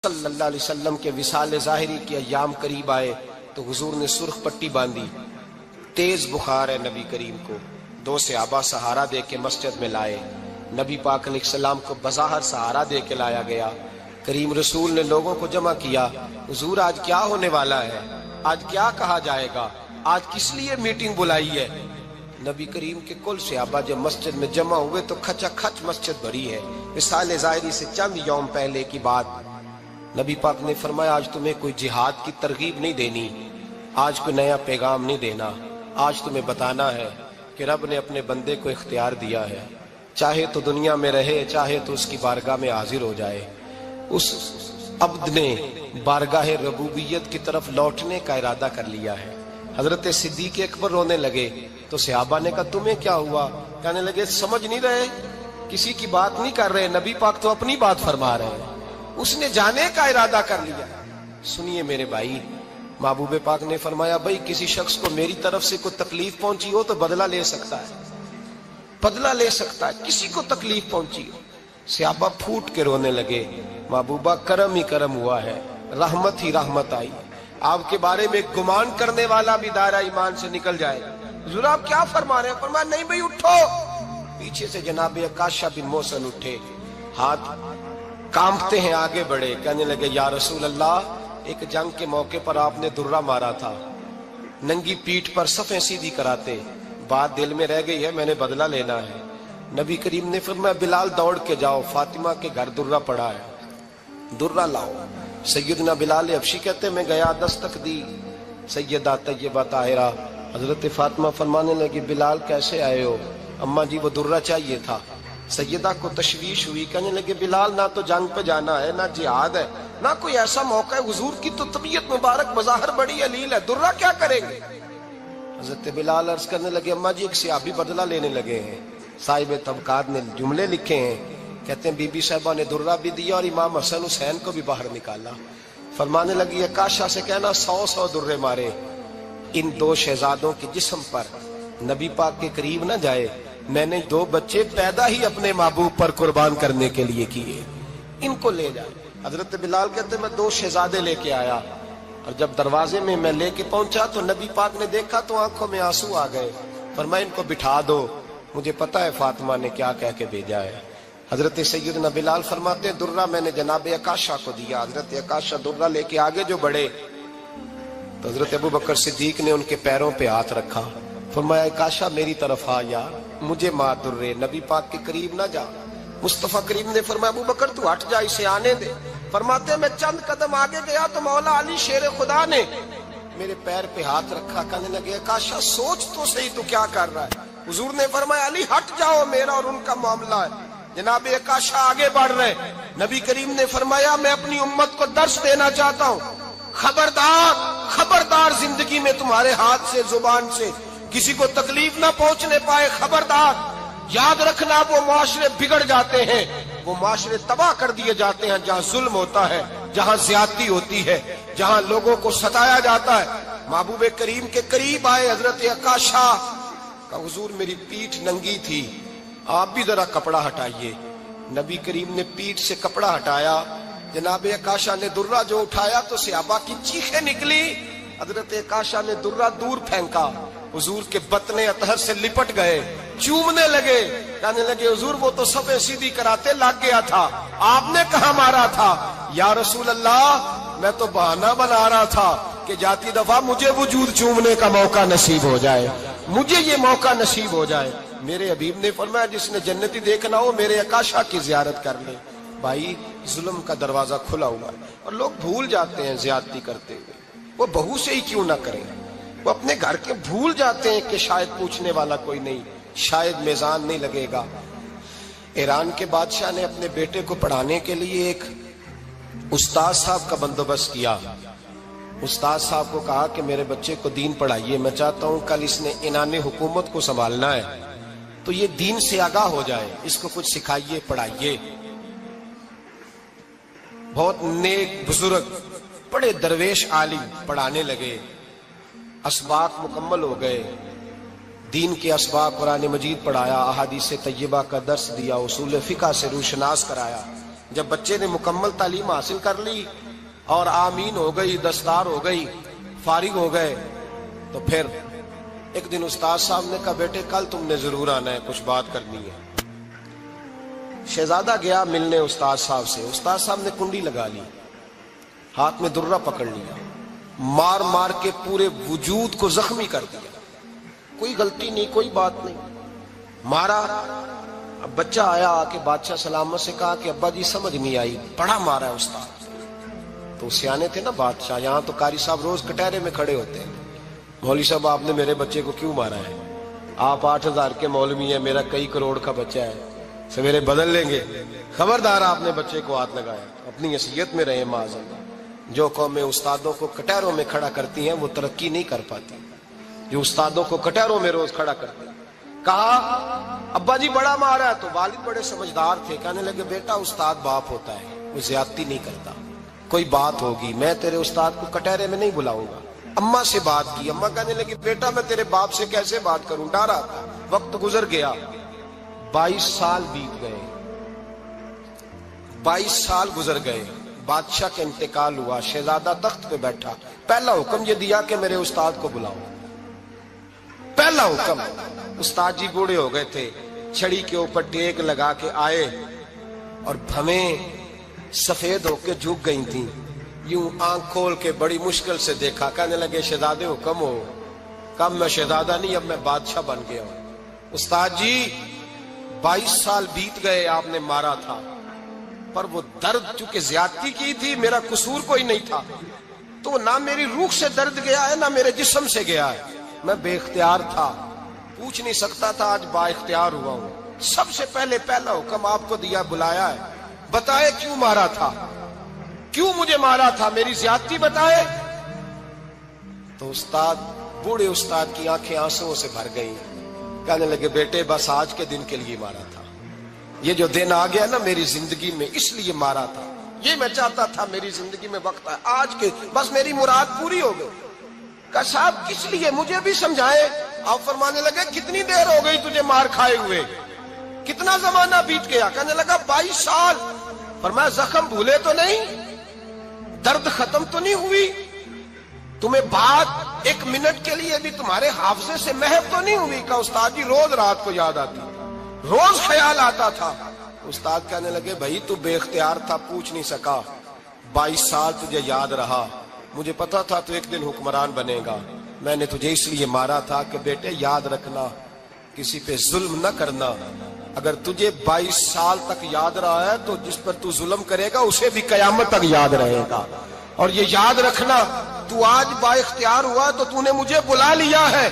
صلی اللہ علیہ وسلم کے وصال ظاہری کے ایام قریب آئے تو حضور نے سرخ پٹی باندھی، تیز بخار ہے نبی کریم کو، 2 صحابہ سہارا دے کے مسجد میں لائے، نبی پاک علیہ السلام کو بظاہر سہارا دے کے لایا گیا۔ کریم رسول نے لوگوں کو جمع کیا، حضور آج کیا ہونے والا ہے، آج کیا کہا جائے گا، آج کس لیے میٹنگ بلائی ہے؟ نبی کریم کے کل صحابہ جب مسجد میں جمع ہوئے تو کھچا کھچ مسجد بھری ہے۔ وصال ظاہری سے چند یوم پہلے کی بات، نبی پاک نے فرمایا آج تمہیں کوئی جہاد کی ترغیب نہیں دینی، آج کوئی نیا پیغام نہیں دینا، آج تمہیں بتانا ہے کہ رب نے اپنے بندے کو اختیار دیا ہے، چاہے تو دنیا میں رہے، چاہے تو اس کی بارگاہ میں حاضر ہو جائے۔ اس عبد نے بارگاہ ربوبیت کی طرف لوٹنے کا ارادہ کر لیا ہے۔ حضرت صدیق اکبر رونے لگے تو صحابہ نے کہا تمہیں کیا ہوا؟ کہنے لگے سمجھ نہیں رہے، کسی کی بات نہیں کر رہے، نبی پاک تو اپنی بات فرما رہے ہیں، اس نے جانے کا ارادہ کر لیا۔ سنیے میرے بھائی، محبوب پاک نے فرمایا بھائی کسی شخص کو میری طرف سے کوئی تکلیف پہنچی ہو تو بدلہ لے سکتا ہے، بدلہ لے سکتا ہے، کسی کو تکلیف پہنچی ہو۔ صحابہ پھوٹ کے رونے لگے، محبوبہ کرم ہی کرم ہوا ہے، رحمت ہی رحمت آئی، آپ کے بارے میں گمان کرنے والا بھی دائرہ ایمان سے نکل جائے۔ حضور آپ کیا فرما رہے ہیں؟ فرمایا نہیں بھئی اٹھو۔ پیچھے سے جناب عکاشہ بن محصن اٹھے، ہاتھ کانپتے ہیں، آگے بڑھے، کہنے لگے یا رسول اللہ ایک جنگ کے موقع پر آپ نے درہ مارا تھا، ننگی پیٹھ پر صفیں سیدھی کراتے، بات دل میں رہ گئی ہے، میں نے بدلہ لینا ہے۔ نبی کریم نے فرمایا بلال دوڑ کے جاؤ، فاطمہ کے گھر درہ پڑا ہے، درہ لاؤ۔ سیدنا بلال حبشی کہتے میں گیا، دستک دی سیدہ طیبہ طاہرہ، حضرت فاطمہ فرمانے لگی بلال کیسے آئے ہو؟ اماں جی وہ درہ چاہیے تھا۔ سیدہ کو تشویش ہوئی، کہنے لگے بلال نہ تو جنگ پہ جانا ہے، نہ جہاد ہے، نہ کوئی ایسا موقع ہے، حضور کی تو طبیعت مبارک بظاہر بڑی علیل ہے، درہ کیا کریں گے؟ حضرت بلال عرض کرنے لگے اماں جی ایک صحابی بدلہ لینے لگے ہیں، صاحب طبقات نے جملے لکھے ہیں، کہتے ہیں بی بی صاحبہ نے درہ بھی دیا اور امام حسن حسین کو بھی باہر نکالا۔ فرمانے لگی عکاشہ سے کہنا 100 درے مارے، ان 2 شہزادوں کے جسم پر نبی پاک کے قریب نہ جائے، میں نے 2 بچے پیدا ہی اپنے محبوب پر قربان کرنے کے لیے کیے، ان کو لے جائے۔ حضرت بلال کہتے ہیں میں 2 شہزادے لے کے آیا، اور جب دروازے میں میں لے کے پہنچا تو نبی پاک نے دیکھا تو آنکھوں میں آنسو آ گئے۔ فرمایا ان کو بٹھا دو، مجھے پتا ہے فاطمہ نے کیا کہہ کے بھیجا ہے۔ حضرت سیدنا بلال فرماتے ہیں درہ میں نے جناب عکاشہ کو دیا، حضرت عکاشہ درہ لے کے آگے جو بڑھے تو حضرت ابو بکر صدیق نے ان کے پیروں پہ ہاتھ رکھا، فرمایا عکاشہ میری طرف آ یار، مجھے ماں درے، نبی پاک کے قریب نہ جا۔ مصطفیٰ کریم نے فرمایا ابو بکر تو ہٹ جا، اسے آنے دے۔ فرماتے ہیں میں چند قدم آگے گیا تو مولا علی شیر خدا نے میرے پیر پہ ہاتھ رکھا، کہنے لگے عکاشہ سوچ تو صحیح تو کیا کر رہا ہے؟ حضور نے فرمایا علی ہٹ جاؤ، میرا اور ان کا معاملہ ہے۔ جناب عکاشہ آگے بڑھ رہے، نبی کریم نے فرمایا میں اپنی امت کو درس دینا چاہتا ہوں، خبردار خبردار زندگی میں تمہارے ہاتھ سے زبان سے کسی کو تکلیف نہ پہنچنے پائے، خبردار یاد رکھنا وہ معاشرے بگڑ جاتے ہیں، وہ معاشرے تباہ کر دیے جاتے ہیں جہاں ظلم ہوتا ہے، جہاں زیادتی ہوتی ہے، جہاں لوگوں کو ستایا جاتا ہے۔ محبوب کریم کے قریب آئے حضرت عکاشہ کہ حضور میری پیٹھ ننگی تھی، آپ بھی ذرا کپڑا ہٹائیے۔ نبی کریم نے پیٹھ سے کپڑا ہٹایا، جناب عکاشہ نے درہ جو اٹھایا تو صحابہ کی چیخیں نکلی، حضرت عکاشہ نے درہ دور پھینکا، حضور کے بطن اطہر سے لپٹ گئے، چومنے لگے، کہنے لگے حضور وہ تو صفیں سیدھی کراتے لگ گیا تھا، آپ نے کہاں مارا تھا؟ یا رسول اللہ میں تو بہانہ بنا رہا تھا کہ جاتی دفعہ مجھے وجود چومنے کا موقع نصیب ہو جائے، مجھے یہ موقع نصیب ہو جائے۔ میرے حبیب نے فرمایا جس نے جنتی دیکھنا ہو میرے عکاشہ کی زیارت کر لے۔ بھائی ظلم کا دروازہ کھلا ہوا ہے اور لوگ بھول جاتے ہیں زیادتی کرتے ہوئے، وہ بہو سے ہی کیوں نہ کریں، وہ اپنے گھر کے بھول جاتے ہیں کہ شاید پوچھنے والا کوئی نہیں، شاید میزان نہیں لگے گا۔ ایران کے بادشاہ نے اپنے بیٹے کو پڑھانے کے لیے ایک استاد صاحب کا بندوبست کیا۔ استاد صاحب کو کہا کہ میرے بچے کو دین پڑھائیے، میں چاہتا ہوں کل اس نے عنان حکومت کو سنبھالنا ہے تو یہ دین سے آگاہ ہو جائے، اس کو کچھ سکھائیے، پڑھائیے۔ بہت نیک بزرگ بڑے درویش عالم پڑھانے لگے، اسباق مکمل ہو گئے، دین کے اسباق قرآن مجید پڑھایا، احادیث طیبہ کا درس دیا، اصول فقہ سے روشناس کرایا۔ جب بچے نے مکمل تعلیم حاصل کر لی اور آمین ہو گئی، دستار ہو گئی، فارغ ہو گئے، تو پھر ایک دن استاد صاحب نے کہا بیٹے کل تم نے ضرور آنا ہے، کچھ بات کرنی ہے۔ شہزادہ گیا ملنے استاد صاحب سے، استاد صاحب نے کنڈی لگا لی، ہاتھ میں درہ پکڑ لیا، مار مار کے پورے وجود کو زخمی کر دیا، کوئی غلطی نہیں، کوئی بات نہیں، مارا۔ اب بچہ آیا آ کے بادشاہ سلامت سے کہا کہ ابا جی سمجھ نہیں آئی، بڑا مارا ہے استاد۔ تو سیانے تھے نا بادشاہ، یہاں تو قاری صاحب روز کٹہرے میں کھڑے ہوتے ہیں، مولوی صاحب آپ نے میرے بچے کو کیوں مارا ہے؟ آپ 8,000 کے مولوی ہیں، میرا کئی کروڑ کا بچہ ہے، سویرے بدل لیں گے، خبردار آپ نے بچے کو ہاتھ لگایا، اپنی حیثیت میں رہے معاذ اللہ۔ جو قومیں استادوں کو کٹہروں میں کھڑا کرتی ہیں وہ ترقی نہیں کر پاتی، جو استادوں کو کٹہروں میں روز کھڑا کرتے ہیں۔ کہا ابا جی بڑا مارا ہے، تو والد بڑے سمجھدار تھے، کہنے لگے بیٹا استاد باپ ہوتا ہے، وہ زیادتی نہیں کرتا، کوئی بات ہوگی میں تیرے استاد کو کٹہرے میں نہیں بلاؤں گا۔ اماں سے بات کی، اماں کہنے لگی بیٹا میں تیرے باپ سے کیسے بات کروں، ڈرا تھا۔ وقت گزر گیا، 22 سال بیت گئے، 22 سال گزر گئے، بادشاہ کا انتقال ہوا، شہزادہ تخت پہ بیٹھا، پہلا حکم یہ دیا کہ میرے استاد کو بلاؤ، پہلا حکم۔ استاد جی بوڑھے ہو گئے تھے، چھڑی کے اوپر ٹیک لگا کے آئے اور بھویں سفید ہو کے جھک گئی تھیں، یوں آنکھ کھول کے بڑی مشکل سے دیکھا، کہنے لگے شہزادے حکم ہو۔ کہا میں شہزادہ نہیں، اب میں بادشاہ بن گیا ہوں۔ استاد جی 22 سال بیت گئے، آپ نے مارا تھا، پر وہ درد چونکہ زیادتی کی تھی، میرا قصور کوئی نہیں تھا، تو نہ میری روح سے درد گیا ہے نہ میرے جسم سے گیا ہے، میں بے اختیار تھا، پوچھ نہیں سکتا تھا، آج با اختیار ہوا ہوں۔ سب سے پہلے پہلا حکم آپ کو دیا، بلایا ہے، بتائے کیوں مارا تھا، کیوں مجھے مارا تھا، میری زیادتی بتائے۔ تو استاد، بوڑھے استاد کی آنکھیں آنسوں سے بھر گئی، کہنے لگے بیٹے بس آج کے دن کے لیے مارا تھا، یہ جو دن آ گیا نا میری زندگی میں اس لیے مارا تھا، یہ میں چاہتا تھا میری زندگی میں وقت آئے، آج کے بس میری مراد پوری ہو گئی۔ کہا صاحب کس لیے، مجھے بھی سمجھائے۔ آپ فرمانے لگے کتنی دیر ہو گئی تجھے مار کھائے ہوئے، کتنا زمانہ بیت گیا؟ کہنے لگا 22 سال۔ فرمایا زخم بھولے تو نہیں، درد ختم تو نہیں ہوئی، تمہیں بات 1 منٹ کے لیے بھی تمہارے حافظے سے محو تو نہیں ہوئی؟ کہا استاد جی روز رات کو یاد آتی، روز خیال آتا تھا۔ استاد کہنے لگے بھائی تو بے اختیار تھا، پوچھ نہیں سکا، 22 سال تجھے یاد رہا، مجھے پتا تھا تو ایک دن حکمران بنے گا، میں نے تجھے اس لیے مارا تھا کہ بیٹے یاد رکھنا، کسی پہ ظلم نہ کرنا، اگر تجھے 22 سال تک یاد رہا ہے تو جس پر تو ظلم کرے گا اسے بھی قیامت تک یاد رہے گا، اور یہ یاد رکھنا تو آج با اختیار ہوا تو تو نے مجھے بلا لیا ہے،